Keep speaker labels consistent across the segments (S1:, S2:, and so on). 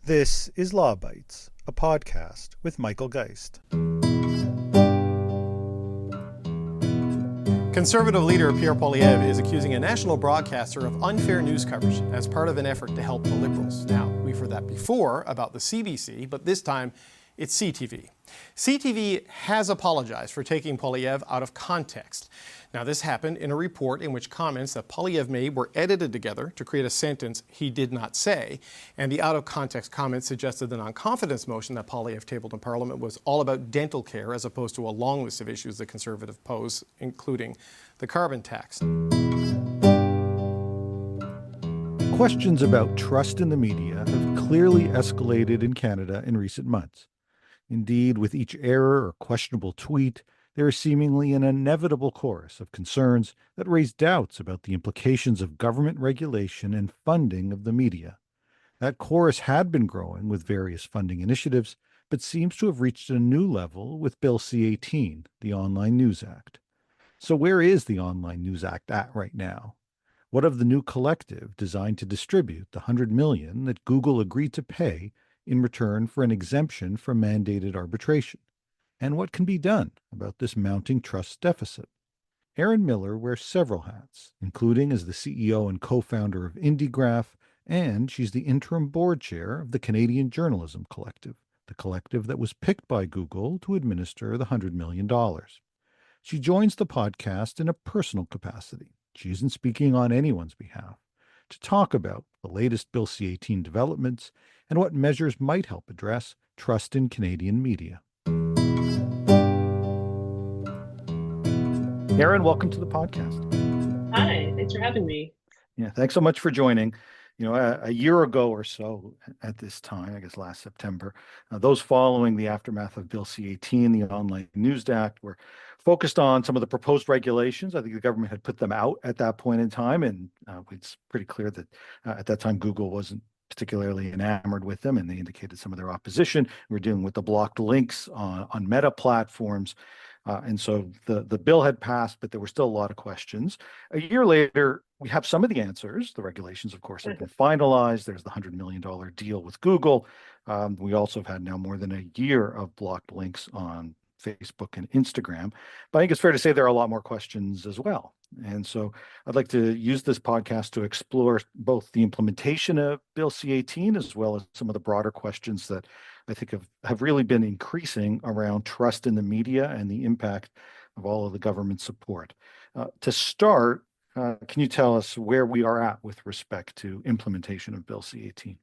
S1: This is Law Bites, a podcast with Michael Geist.
S2: Conservative leader Pierre Poilievre is accusing a national broadcaster of unfair news coverage as part of an effort to help the Liberals. Now, we've heard that before about the CBC, but this time it's CTV. CTV has apologized for taking Poilievre out of context. Now, this happened in a report in which comments that Poilievre made were edited together to create a sentence he did not say, and the out-of-context comments suggested the non-confidence motion that Poilievre tabled in Parliament was all about dental care as opposed to a long list of issues the Conservative pose, including the carbon tax.
S1: Questions about trust in the media have clearly escalated in Canada in recent months. Indeed, with each error or questionable tweet, there is seemingly an inevitable chorus of concerns that raise doubts about the implications of government regulation and funding of the media. That chorus had been growing with various funding initiatives, but seems to have reached a new level with Bill C-18, the Online News Act. So where is the Online News Act at right now? What of the new collective designed to distribute the $100 million that Google agreed to pay in return for an exemption from mandated arbitration? And what can be done about this mounting trust deficit? Erin Millar wears several hats, including as the CEO and co-founder of IndieGraph, and she's the interim board chair of the Canadian Journalism Collective, the collective that was picked by Google to administer the $100 million. She joins the podcast in a personal capacity. She isn't speaking on anyone's behalf, to talk about the latest Bill C-18 developments and what measures might help address trust in Canadian media. Erin, welcome to the podcast.
S3: Hi, thanks for having me.
S1: Yeah, thanks so much for joining. A year ago or so at this time, I guess last September, those following the aftermath of Bill C-18, the Online News Act, were focused on some of the proposed regulations. I think the government had put them out at that point in time, and it's pretty clear that at that time Google wasn't particularly enamored with them, and they indicated some of their opposition. We're dealing with the blocked links on Meta platforms. And so the bill had passed, but there were still a lot of questions. A year later, we have some of the answers. The regulations, of course, have been finalized. There's the $100 million deal with Google. We also have had now more than a year of blocked links on Facebook and Instagram. But I think it's fair to say there are a lot more questions as well. And so I'd like to use this podcast to explore both the implementation of Bill C-18 as well as some of the broader questions that I think have really been increasing around trust in the media and the impact of all of the government support. To start, can you tell us where we are at with respect to implementation of Bill C-18?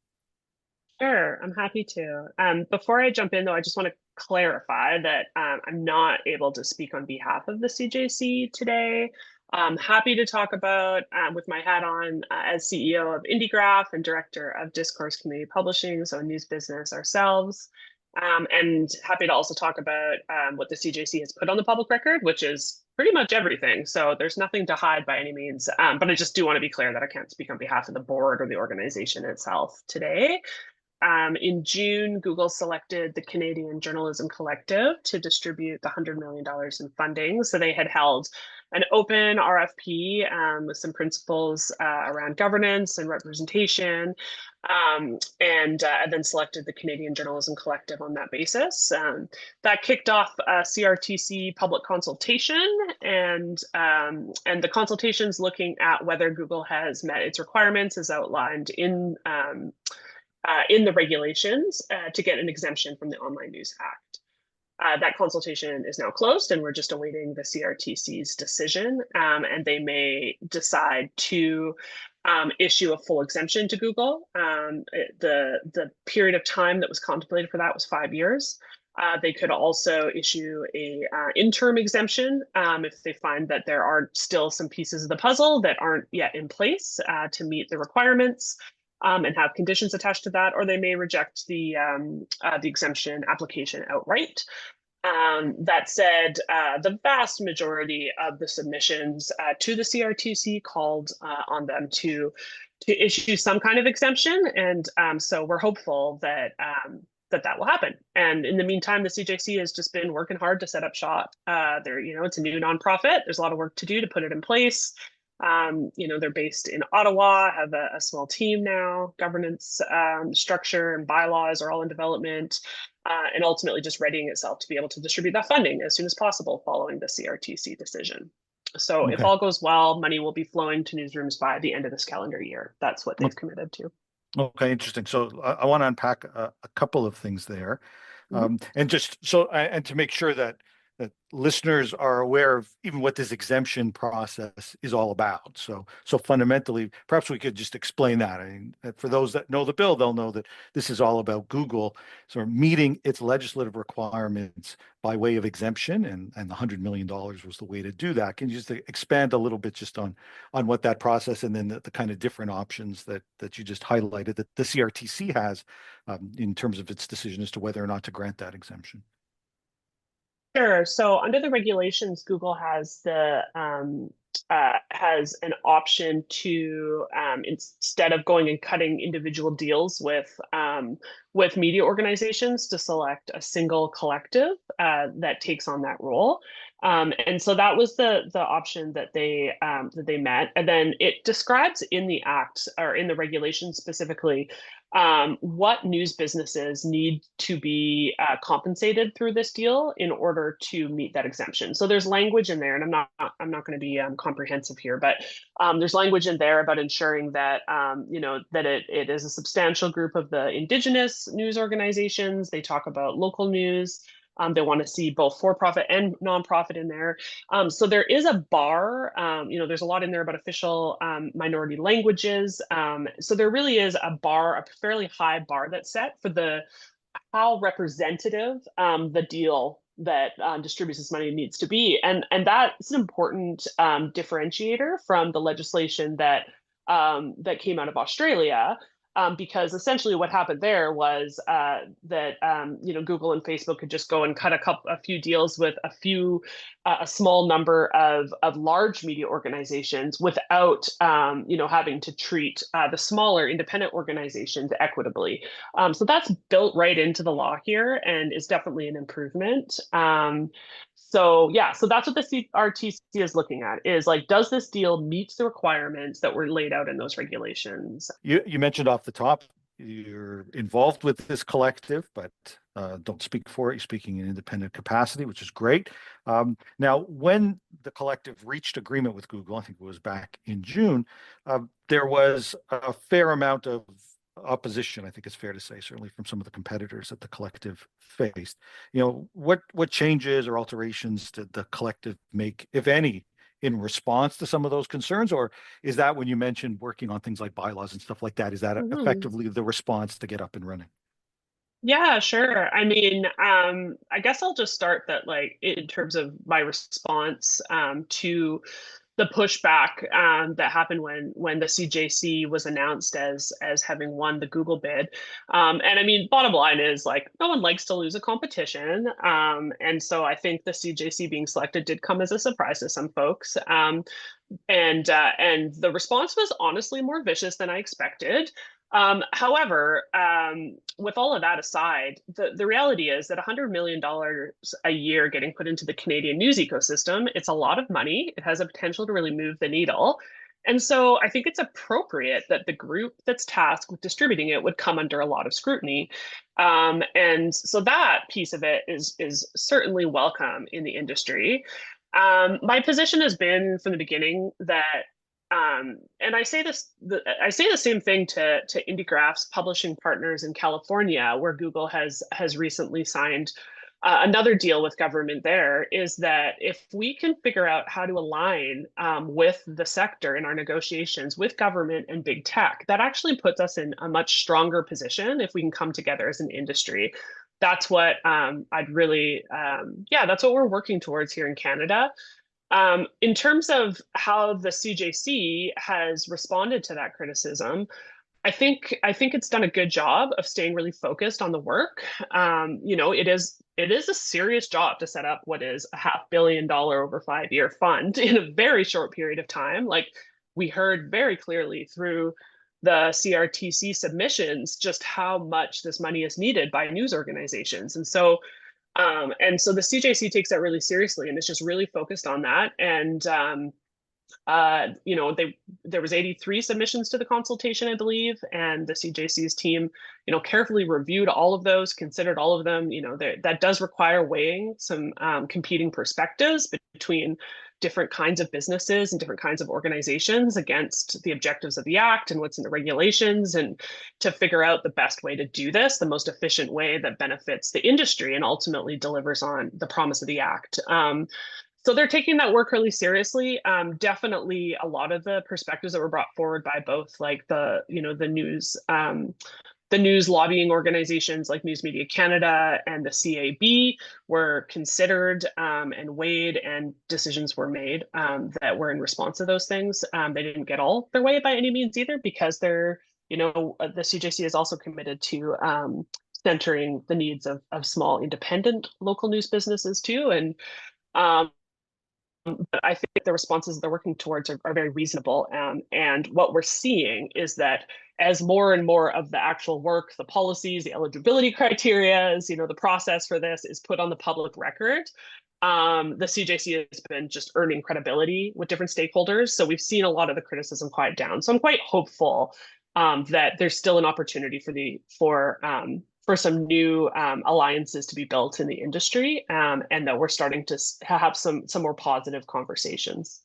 S3: Sure, I'm happy to. Before I jump in, though, I just want to clarify that I'm not able to speak on behalf of the CJC today. I'm happy to talk about, with my hat on as CEO of IndieGraph and Director of Discourse Community Publishing, so a news business ourselves, and happy to also talk about what the CJC has put on the public record, which is pretty much everything. So there's nothing to hide by any means, but I just do want to be clear that I can't speak on behalf of the board or the organization itself today. In June, Google selected the Canadian Journalism Collective to distribute the $100 million in funding. So they had held an open RFP with some principles around governance and representation, and then selected the Canadian Journalism Collective on that basis. That kicked off a CRTC public consultation, and the consultation's looking at whether Google has met its requirements as outlined in the regulations to get an exemption from the Online News Act. That consultation is now closed, and we're just awaiting the CRTC's decision, and they may decide to issue a full exemption to Google. The period of time that was contemplated for that was 5 years. They could also issue a interim exemption if they find that there are still some pieces of the puzzle that aren't yet in place to meet the requirements. And have conditions attached to that, or they may reject the exemption application outright. That said, the vast majority of the submissions to the CRTC called on them to issue some kind of exemption, and so we're hopeful that that will happen. And in the meantime, the CJC has just been working hard to set up shop. It's a new nonprofit. There's a lot of work to do to put it in place. They're based in Ottawa, have a small team now. Governance structure and bylaws are all in development, and ultimately just readying itself to be able to distribute that funding as soon as possible following the CRTC decision. So if
S1: Okay.
S3: all goes well, money will be flowing to newsrooms by the end of this calendar year. That's what they've committed to.
S1: Okay, interesting. So I want to unpack a couple of things there,
S3: Mhm.
S1: and just so and to make sure that listeners are aware of even what this exemption process is all about. So fundamentally, perhaps we could just explain that. I mean, for those that know the bill, they'll know that this is all about Google sort of meeting its legislative requirements by way of exemption, and the $100 million was the way to do that. Can you just expand a little bit just on what that process and then the kind of different options that you just highlighted that the CRTC has in terms of its decision as to whether or not to grant that exemption?
S3: Sure. So under the regulations, Google has an option to instead of going and cutting individual deals with media organizations, to select a single collective that takes on that role. And so that was the option that they met. And then it describes in the act or in the regulations specifically what news businesses need to be compensated through this deal in order to meet that exemption. So there's language in there, and I'm not going to be comprehensive here, but there's language in there about ensuring that that it is a substantial group of the Indigenous news organizations. They talk about local news. They want to see both for-profit and nonprofit in there. So there is a bar. There's a lot in there about official minority languages. So there really is a bar, a fairly high bar that's set for how representative the deal that distributes this money needs to be, and that's an important differentiator from the legislation that came out of Australia. Because essentially what happened there was that Google and Facebook could just go and cut a few deals with a small number of large media organizations without having to treat the smaller independent organizations equitably. So that's built right into the law here and is definitely an improvement. So that's what the CRTC is looking at, is like, does this deal meet the requirements that were laid out in those regulations?
S1: You mentioned off the top you're involved with this collective, but don't speak for it. You're speaking in independent capacity, which is great. Now, when the collective reached agreement with Google, I think it was back in June, there was a fair amount of opposition, I think it's fair to say, certainly from some of the competitors that the collective faced. What changes or alterations did the collective make, if any, in response to some of those concerns? Or is that, when you mentioned working on things like bylaws and stuff like that, is that
S3: Mhm.
S1: effectively the response to get up and running?
S3: Yeah, sure. I mean, I guess I'll just start that, like, in terms of my response to the pushback that happened when the CJC was announced as having won the Google bid. And I mean, bottom line is, like, no one likes to lose a competition. And so I think the CJC being selected did come as a surprise to some folks. And the response was honestly more vicious than I expected. However, with all of that aside, the reality is that $100 million a year getting put into the Canadian news ecosystem, it's a lot of money. It has a potential to really move the needle. And so I think it's appropriate that the group that's tasked with distributing it would come under a lot of scrutiny. And so that piece of it is certainly welcome in the industry. My position has been from the beginning that, and I say I say the same thing to IndieGraph's publishing partners in California, where Google has recently signed another deal with government. There is that if we can figure out how to align with the sector in our negotiations with government and big tech, that actually puts us in a much stronger position if we can come together as an industry. That's what I'd really, that's what we're working towards here in Canada. In terms of how the CJC has responded to that criticism, I think it's done a good job of staying really focused on the work. It is a serious job to set up what is a $500 million over 5 year fund in a very short period of time. Like, we heard very clearly through the CRTC submissions just how much this money is needed by news organizations. And so the CJC takes that really seriously, and it's just really focused on that. And there was 83 submissions to the consultation, I believe, and the CJC's team, carefully reviewed all of those, considered all of them. That does require weighing some competing perspectives between different kinds of businesses and different kinds of organizations against the objectives of the act and what's in the regulations, and to figure out the best way to do this, the most efficient way that benefits the industry and ultimately delivers on the promise of the act. So they're taking that work really seriously. Definitely, a lot of the perspectives that were brought forward by both, like the news lobbying organizations like News Media Canada and the CAB, were considered and weighed, and decisions were made that were in response to those things. They didn't get all their way by any means either, because the CJC is also committed to centering the needs of small independent local news businesses too. And but I think the responses they're working towards are very reasonable. And what we're seeing is that as more and more of the actual work, the policies, the eligibility criteria, the process for this is put on the public record, the CJC has been just earning credibility with different stakeholders. So we've seen a lot of the criticism quiet down. So I'm quite hopeful that there's still an opportunity for some new alliances to be built in the industry, and that we're starting to have some more positive conversations.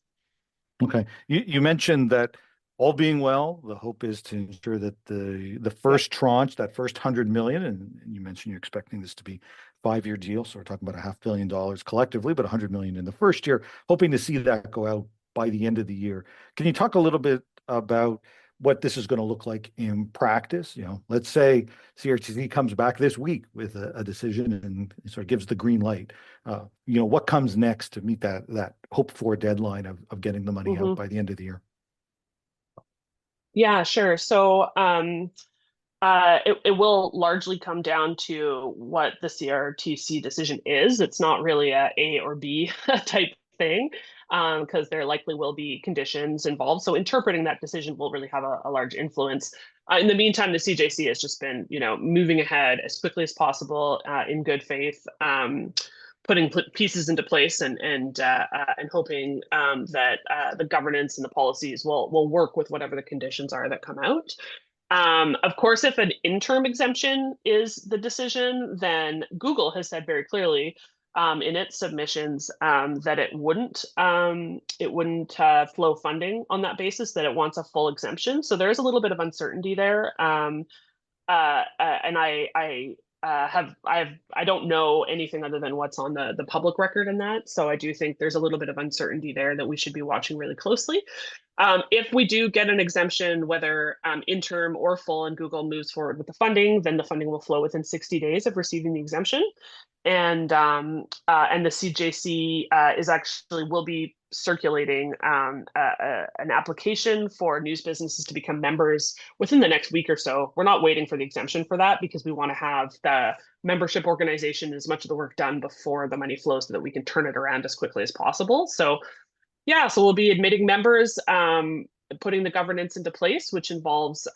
S1: Okay. You mentioned that all being well, the hope is to ensure that the first tranche, that first 100 million, and you mentioned you're expecting this to be a 5-year deal. So we're talking about $500 million collectively, but 100 million in the first year, hoping to see that go out by the end of the year. Can you talk a little bit about what this is going to look like in practice? Let's say CRTC comes back this week with a decision and sort of gives the green light. What comes next to meet that hoped for deadline of getting the money out by the end of the year?
S3: Yeah, sure. So it will largely come down to what the CRTC decision is. It's not really a or B type thing, because there likely will be conditions involved. So interpreting that decision will really have a large influence. In the meantime, the CJC has just been, moving ahead as quickly as possible in good faith, putting pieces into place and hoping that the governance and the policies will work with whatever the conditions are that come out. Of course, if an interim exemption is the decision, then Google has said very clearly in its submissions that it wouldn't flow funding on that basis, that it wants a full exemption. So there is a little bit of uncertainty there. And I don't know anything other than what's on the public record in that. So I do think there's a little bit of uncertainty there that we should be watching really closely. If we do get an exemption, whether interim or full, and Google moves forward with the funding, then the funding will flow within 60 days of receiving the exemption. And the CJC will be circulating an application for news businesses to become members within the next week or so. We're not waiting for the exemption for that, because we want to have the membership organization as much of the work done before the money flows, so that we can turn it around as quickly as possible. So yeah, so we'll be admitting members, putting the governance into place, which involves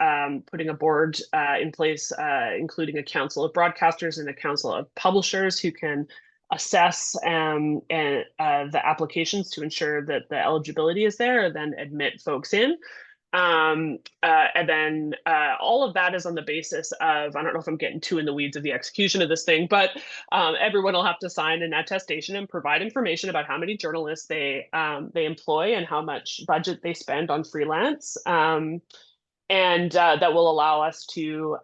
S3: putting a board in place, including a council of broadcasters and a council of publishers who can assess the applications to ensure that the eligibility is there, and then admit folks in. And then all of that is on the basis of, I don't know if I'm getting too in the weeds of the execution of this thing, but everyone will have to sign an attestation and provide information about how many journalists they employ and how much budget they spend on freelance. And that will allow us to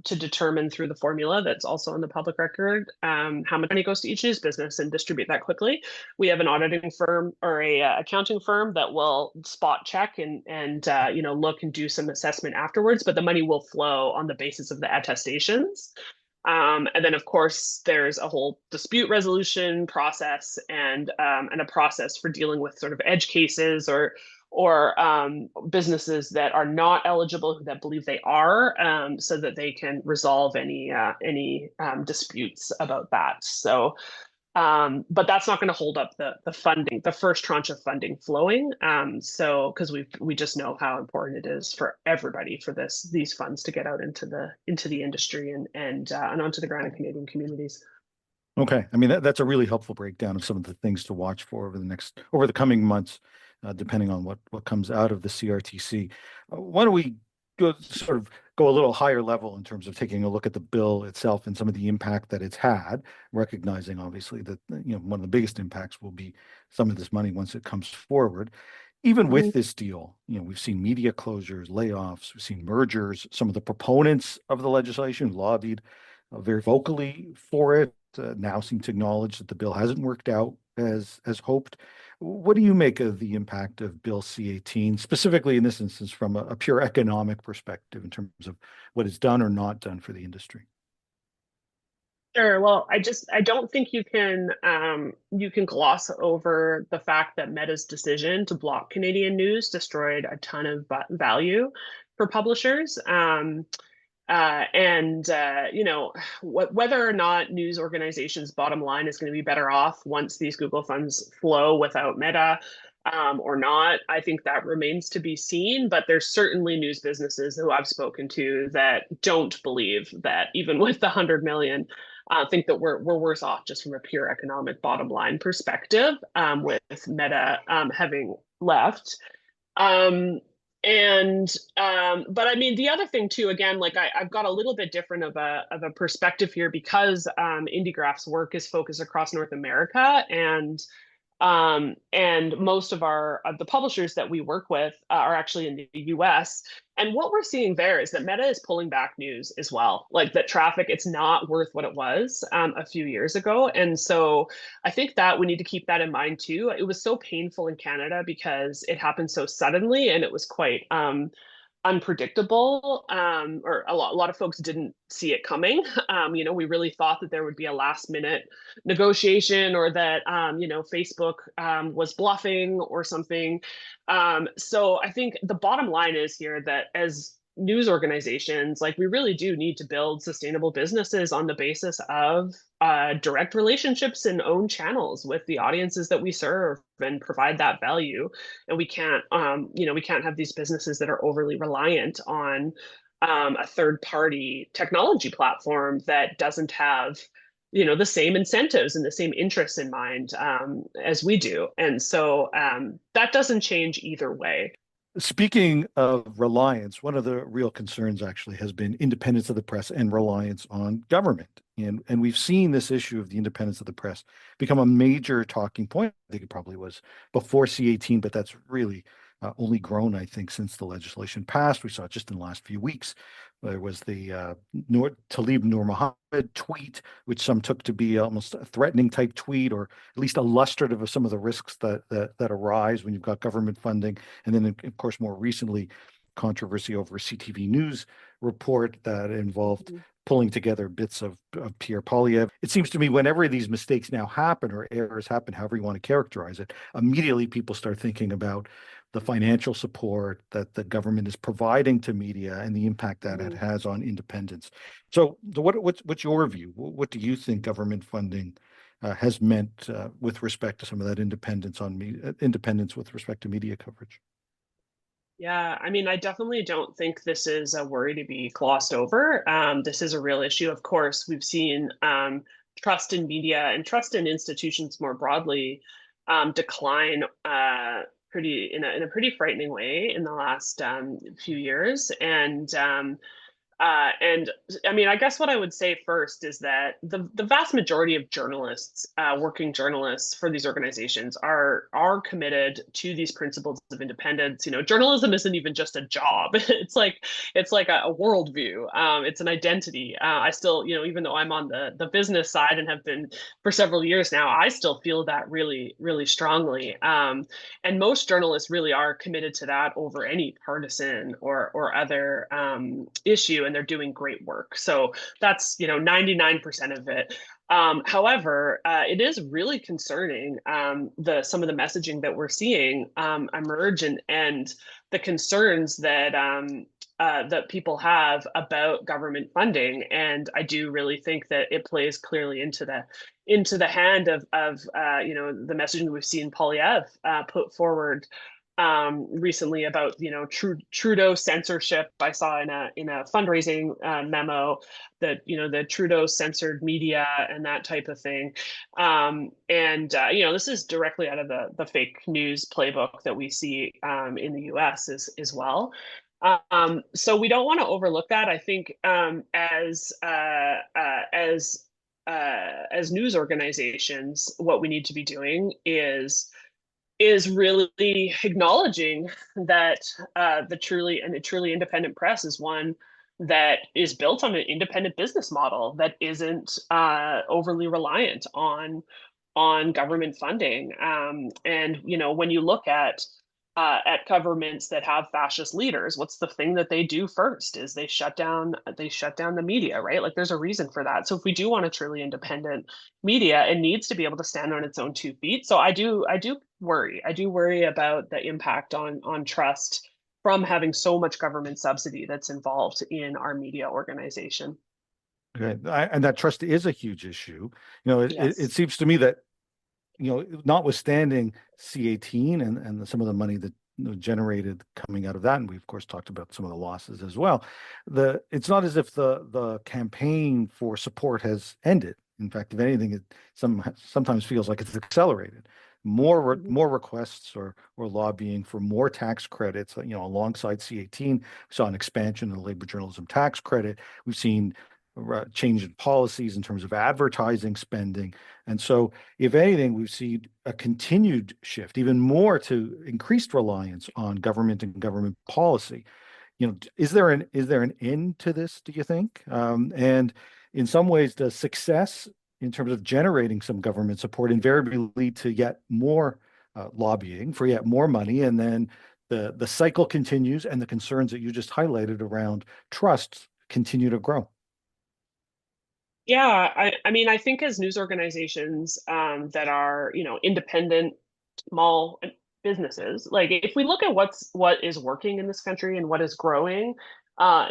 S3: determine through the formula that's also on the public record how much money goes to each news business, and distribute that quickly. We have an auditing firm or a accounting firm that will spot check and look and do some assessment afterwards, but the money will flow on the basis of the attestations. And then, of course, there's a whole dispute resolution process and a process for dealing with sort of edge cases or businesses that are not eligible that believe they are, so that they can resolve any disputes about that. So, but that's not going to hold up the funding, the first tranche of funding flowing. So because we just know how important it is for everybody for these funds to get out into the industry and onto the ground in Canadian communities.
S1: Okay, I mean that's a really helpful breakdown of some of the things to watch for over the coming months. depending on what comes out of the CRTC. Why don't we go a little higher level in terms of taking a look at the bill itself and some of the impact that it's had, recognizing obviously that one of the biggest impacts will be some of this money once it comes forward. Even
S3: Mhm.
S1: with this deal, we've seen media closures, layoffs, we've seen mergers. Some of the proponents of the legislation lobbied very vocally for it, now seem to acknowledge that the bill hasn't worked out as hoped. What do you make of the impact of Bill C-18, specifically in this instance from a pure economic perspective in terms of what is done or not done for the industry?
S3: Sure. Well, I don't think you can gloss over the fact that Meta's decision to block Canadian news destroyed a ton of value for publishers. And whether or not news organizations' bottom line is going to be better off once these Google funds flow without Meta, or not, I think that remains to be seen. But there's certainly news businesses who I've spoken to that don't believe that even with the 100 million, think that we're worse off just from a pure economic bottom line perspective, with Meta having left. Um, but I mean, the other thing too, again, like I've got a little bit different of a perspective here because IndieGraph's work is focused across North America, and most of the publishers that we work with are actually in the US. And what we're seeing there is that Meta is pulling back news as well. Like that traffic, it's not worth what it was a few years ago. And so I think that we need to keep that in mind too. It was so painful in Canada because it happened so suddenly and it was quite unpredictable, or a lot of folks didn't see it coming. We really thought that there would be a last minute negotiation, or that Facebook was bluffing or something. So I think the bottom line is here that as news organizations, like we really do need to build sustainable businesses on the basis of direct relationships and own channels with the audiences that we serve and provide that value. And we can't have these businesses that are overly reliant on a third party technology platform that doesn't have the same incentives and the same interests in mind as we do. And so that doesn't change either way.
S1: Speaking of reliance, one of the real concerns actually has been independence of the press and reliance on government. And we've seen this issue of the independence of the press become a major talking point. I think it probably was before C-18, but that's really only grown, I think, since the legislation passed. We saw it just in the last few weeks. There was the Talib Nur Mohammed tweet, which some took to be almost a threatening type tweet, or at least illustrative of some of the risks that arise when you've got government funding. And then, of course, more recently, controversy over a CTV News report that involved pulling together bits of Pierre Poilievre. It seems to me whenever these mistakes now happen, or errors happen, however you want to characterize it, immediately people start thinking about the financial support that the government is providing to media and the impact that it has on independence. So what's your view? What do you think government funding has meant with respect to some of that independence with respect to media coverage?
S3: Yeah, I mean, I definitely don't think this is a worry to be glossed over. This is a real issue. Of course, we've seen trust in media and trust in institutions more broadly decline in a pretty frightening way in the last few years. And I mean, I guess what I would say first is that the vast majority of journalists, working journalists for these organizations, are committed to these principles of independence. Journalism isn't even just a job; it's like a worldview. It's an identity. I still, even though I'm on the business side and have been for several years now, I still feel that really, really strongly. And most journalists really are committed to that over any partisan or other issue, and they're doing great work. So that's 99% of it. However, it is really concerning, some of the messaging that we're seeing emerge, and the concerns that people have about government funding. And I do really think that it plays clearly into the hand of the messaging we've seen Poilievre put forward recently about Trudeau censorship. I saw in a fundraising memo that the Trudeau censored media and that type of thing. This is directly out of the fake news playbook that we see in the U.S. as well. So we don't want to overlook that. I think as news organizations, what we need to be doing is really acknowledging that the truly independent press is one that is built on an independent business model that isn't overly reliant on government funding. And when you look at governments that have fascist leaders, what's the thing that they do first is they shut down the media, right? Like there's a reason for that. So if we do want a truly independent media, it needs to be able to stand on its own 2 feet. So I do worry about the impact on trust from having so much government subsidy that's involved in our media organization.
S1: Okay. And that trust is a huge issue. It
S3: Yes.
S1: seems to me that, notwithstanding C18 and some of the money that generated coming out of that, and we of course talked about some of the losses as well. It's not as if the campaign for support has ended. In fact, if anything, it sometimes feels like it's accelerated. More requests or lobbying for more tax credits. Alongside C18, we saw an expansion of the labor journalism tax credit. We've seen change in policies in terms of advertising spending. And so, if anything, we've seen a continued shift, even more to increased reliance on government and government policy. Is there an end to this, do you think? And in some ways, does success in terms of generating some government support invariably lead to yet more lobbying for yet more money, and then the cycle continues, and the concerns that you just highlighted around trust continue to grow?
S3: Yeah, I mean, I think as news organizations that are, independent, small businesses, like if we look at what is working in this country and what is growing,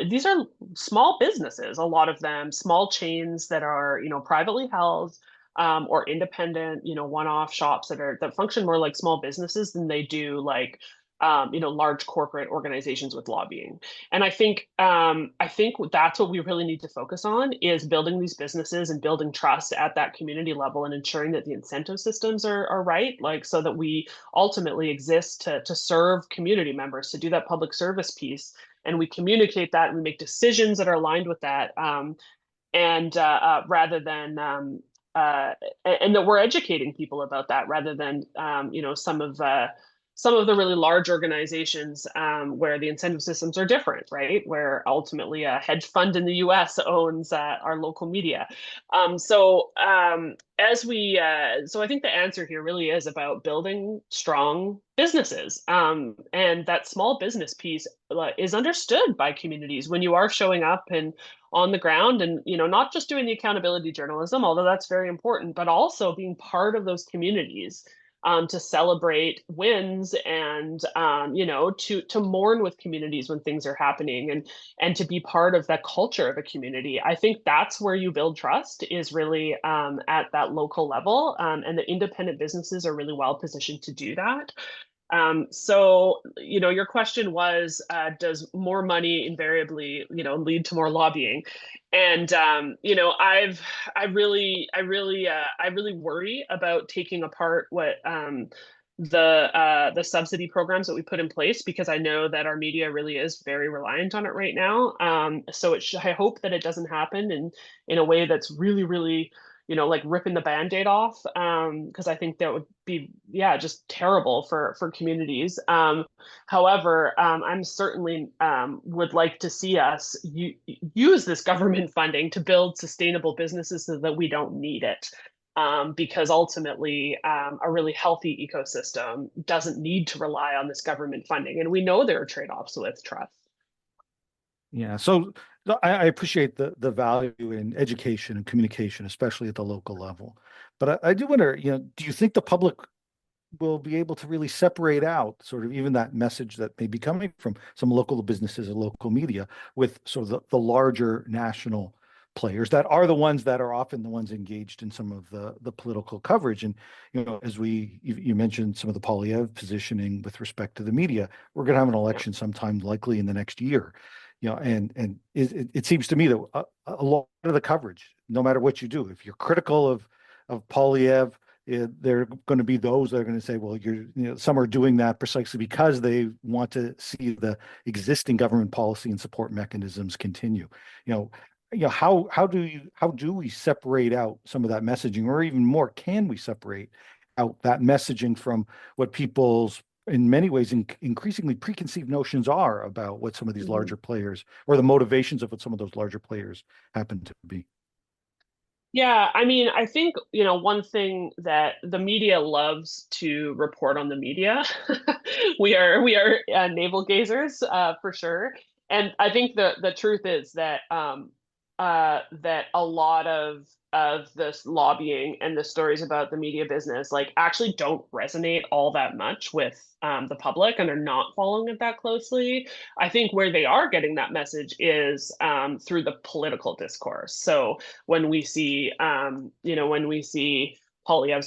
S3: these are small businesses, a lot of them small chains that are, privately held, or independent, one-off shops that function more like small businesses than they do like large corporate organizations with lobbying. And I think that's what we really need to focus on is building these businesses and building trust at that community level and ensuring that the incentive systems are right, like so that we ultimately exist to serve community members, to do that public service piece. And we communicate that and we make decisions that are aligned with that. And rather than and that we're educating people about that rather than some of the really large organizations where the incentive systems are different, right? Where ultimately a hedge fund in the U.S. owns our local media. So I think the answer here really is about building strong businesses, and that small business piece is understood by communities when you are showing up and on the ground, and not just doing the accountability journalism, although that's very important, but also being part of those communities to celebrate wins and to mourn with communities when things are happening and to be part of that culture of a community. I think that's where you build trust is really at that local level, and the independent businesses are really well positioned to do that. So, your question was, does more money invariably, lead to more lobbying? And I really worry about taking apart what the subsidy programs that we put in place, because I know that our media really is very reliant on it right now. So I hope that it doesn't happen in a way that's really, really like ripping the band-aid off, because I think that would be, yeah, just terrible for communities. However, I'm certainly would like to see us use this government funding to build sustainable businesses so that we don't need it. Because ultimately, a really healthy ecosystem doesn't need to rely on this government funding. And we know there are trade-offs with trust.
S1: Yeah. So I appreciate the value in education and communication, especially at the local level. But I do wonder, do you think the public will be able to really separate out sort of even that message that may be coming from some local businesses or local media with sort of the larger national players that are the ones that are often the ones engaged in some of the political coverage. And as you mentioned some of the Polyev positioning with respect to the media, we're going to have an
S3: Yeah.
S1: election sometime likely in the next year. And it seems to me that a lot of the coverage, no matter what you do, if you're critical of Polyev, there are going to be those that are going to say, well, some are doing that precisely because they want to see the existing government policy and support mechanisms continue. How do we separate out some of that messaging, or even more, can we separate out that messaging from what people's, in many ways, increasingly preconceived notions are about what some of these
S3: Mhm.
S1: larger players, or the motivations of what some of those larger players happen to be?
S3: Yeah, I mean, I think, one thing that the media loves to report on the media. We are navel gazers, for sure. And I think the truth is that that a lot of this lobbying and the stories about the media business like actually don't resonate all that much with the public, and they're not following it that closely. I think where they are getting that message is through the political discourse. So when we see Polyev's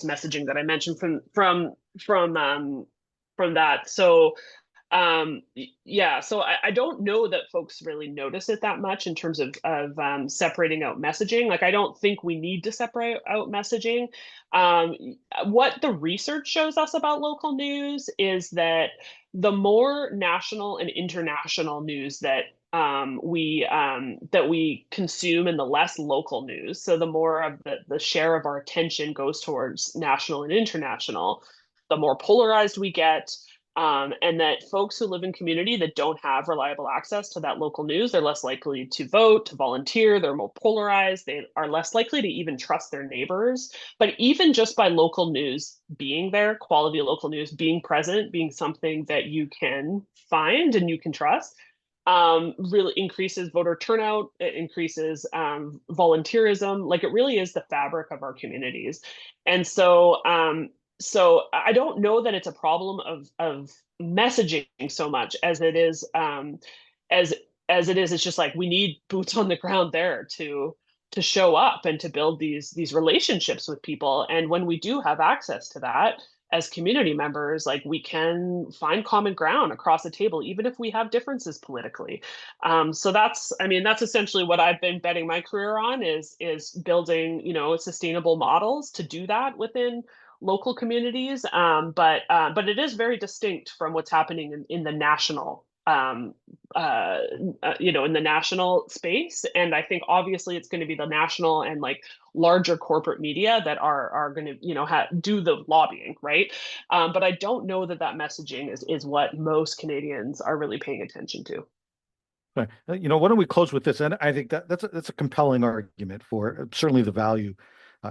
S3: messaging that I mentioned from that. So yeah, so I don't know that folks really notice it that much in terms of separating out messaging. Like, I don't think we need to separate out messaging. Um, what the research shows us about local news is that the more national and international news that we consume, and the less local news, so the more of the share of our attention goes towards national and international, the more polarized we get. And that folks who live in community that don't have reliable access to that local news, they're less likely to vote, to volunteer, they're more polarized, they are less likely to even trust their neighbors. But even just by local news being there, quality local news being present, being something that you can find and you can trust, really increases voter turnout, it increases volunteerism. Like, it really is the fabric of our communities. And so I don't know that it's a problem of messaging so much as it is as it is. It's just like we need boots on the ground there to show up and to build these relationships with people. And when we do have access to that as community members, like, we can find common ground across the table, even if we have differences politically. So that's essentially what I've been betting my career on, is building, sustainable models to do that within local communities. But it is very distinct from what's happening in the national, in the national space. And I think obviously it's going to be the national and like larger corporate media that are going to, do the lobbying, right? But I don't know that messaging is what most Canadians are really paying attention to.
S1: Right. Why don't we close with this? And I think that's a compelling argument for certainly the value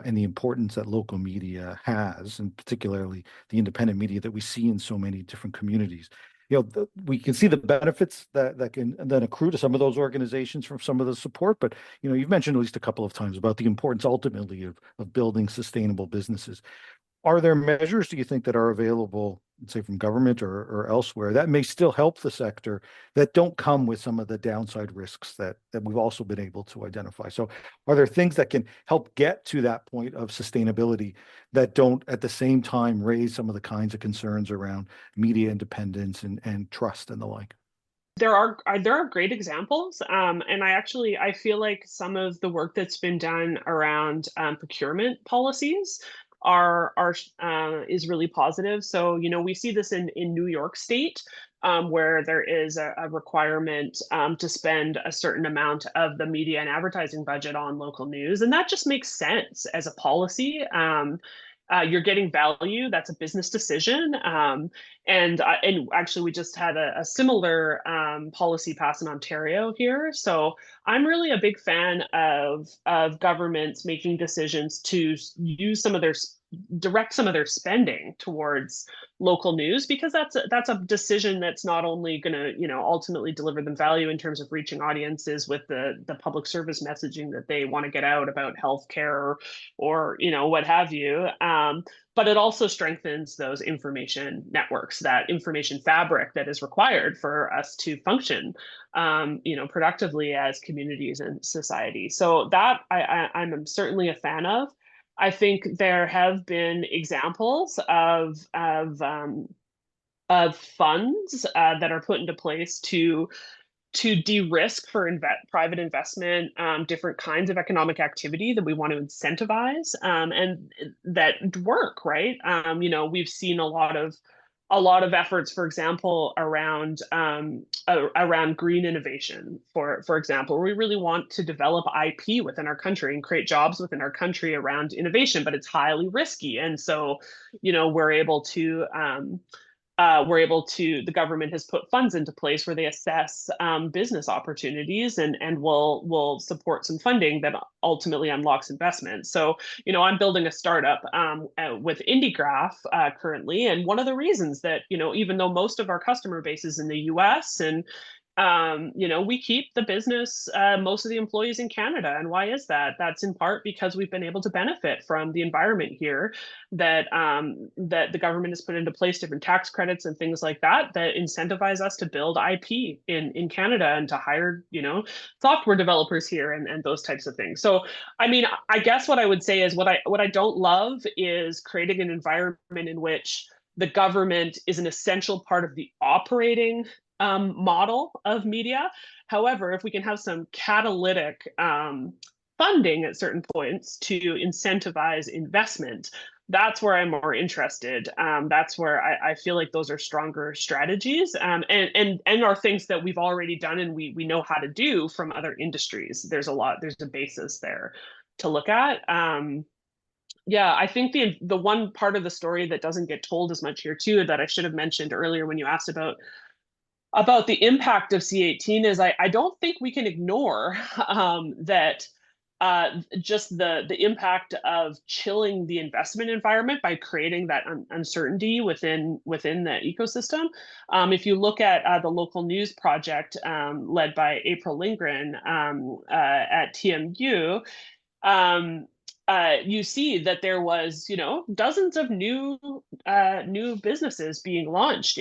S1: and the importance that local media has, and particularly the independent media that we see in so many different communities. We can see the benefits that can then accrue to some of those organizations from some of the support, but you've mentioned at least a couple of times about the importance ultimately of building sustainable businesses. Are there measures, do you think, that are available, say from government or elsewhere, that may still help the sector, that don't come with some of the downside risks that we've also been able to identify? So are there things that can help get to that point of sustainability that don't at the same time raise some of the kinds of concerns around media independence and trust and the like?
S3: There are great examples, and I feel like some of the work that's been done around procurement policies are is really positive. So we see this in New York State, where there is a requirement to spend a certain amount of the media and advertising budget on local news, and that just makes sense as a policy. You're getting value. That's a business decision. And actually, we just had a similar policy pass in Ontario here. So I'm really a big fan of governments making decisions to use some of their direct some of their spending towards local news, because that's a decision that's not only going to, ultimately deliver them value in terms of reaching audiences with the public service messaging that they want to get out about healthcare or what have you, but it also strengthens those information networks, that information fabric that is required for us to function productively as communities and society. So that I'm certainly a fan of. I think there have been examples of funds that are put into place to de-risk for private investment, different kinds of economic activity that we want to incentivize, and that work, right? We've seen a lot of efforts, for example, around green innovation. For example, we really want to develop IP within our country and create jobs within our country around innovation, but it's highly risky, and so the government has put funds into place where they assess business opportunities and will support some funding that ultimately unlocks investment. So, I'm building a startup with IndieGraph currently. And one of the reasons that, even though most of our customer base is in the US and we keep the business, most of the employees in Canada. And why is that? That's in part because we've been able to benefit from the environment here that the government has put into place, different tax credits and things like that incentivize us to build IP in Canada and to hire, software developers here and those types of things. So, I mean, I guess what I would say is what I don't love is creating an environment in which the government is an essential part of the operating model of media. However, if we can have some catalytic funding at certain points to incentivize investment, that's where I'm more interested. That's where I feel like those are stronger strategies, and are things that we've already done and we know how to do from other industries. There's a basis there to look at. Yeah, I think the one part of the story that doesn't get told as much here too, that I should have mentioned earlier when you asked about the impact of C18 is I don't think we can ignore that just the impact of chilling the investment environment by creating that uncertainty within the ecosystem. If you look at the local news project led by April Lindgren at TMU, you see that there was, dozens of new businesses being launched,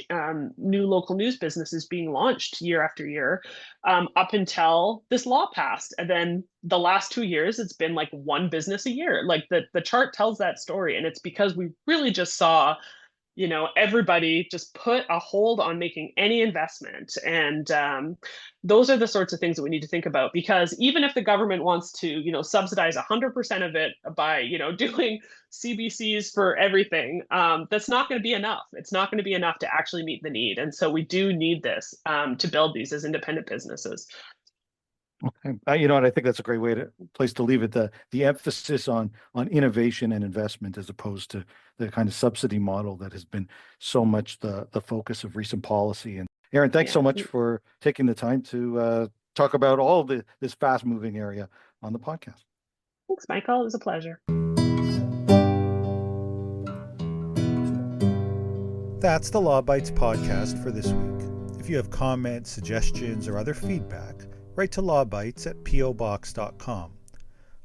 S3: new local news businesses being launched year after year, up until this law passed. And then the last 2 years, it's been like one business a year. Like the chart tells that story, and it's because we really just saw everybody just put a hold on making any investment. And those are the sorts of things that we need to think about, because even if the government wants to, subsidize 100% of it by, doing CBCs for everything, that's not going to be enough. It's not going to be enough to actually meet the need. And so we do need this to build these as independent businesses.
S1: Okay. And I think that's a great place to leave it. The emphasis on innovation and investment, as opposed to the kind of subsidy model that has been so much the focus of recent policy. And Erin, thanks so much for taking the time to talk about all this fast moving area on the podcast.
S3: Thanks, Michael. It was a pleasure.
S1: That's the Law Bites podcast for this week. If you have comments, suggestions, or other feedback, write to lawbites@pobox.com.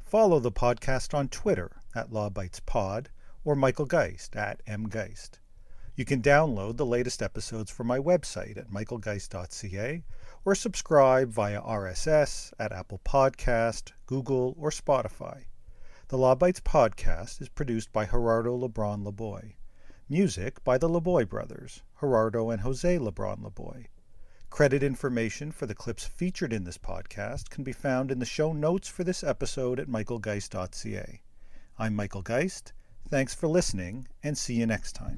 S1: Follow the podcast on Twitter @lawbitespod or Michael Geist @mgeist. You can download the latest episodes from my website at michaelgeist.ca or subscribe via RSS at Apple Podcast, Google, or Spotify. The Law Bites podcast is produced by Gerardo Lebron Laboy. Music by the Laboy brothers, Gerardo and Jose Lebron Laboy. Credit information for the clips featured in this podcast can be found in the show notes for this episode at michaelgeist.ca. I'm Michael Geist. Thanks for listening, and see you next time.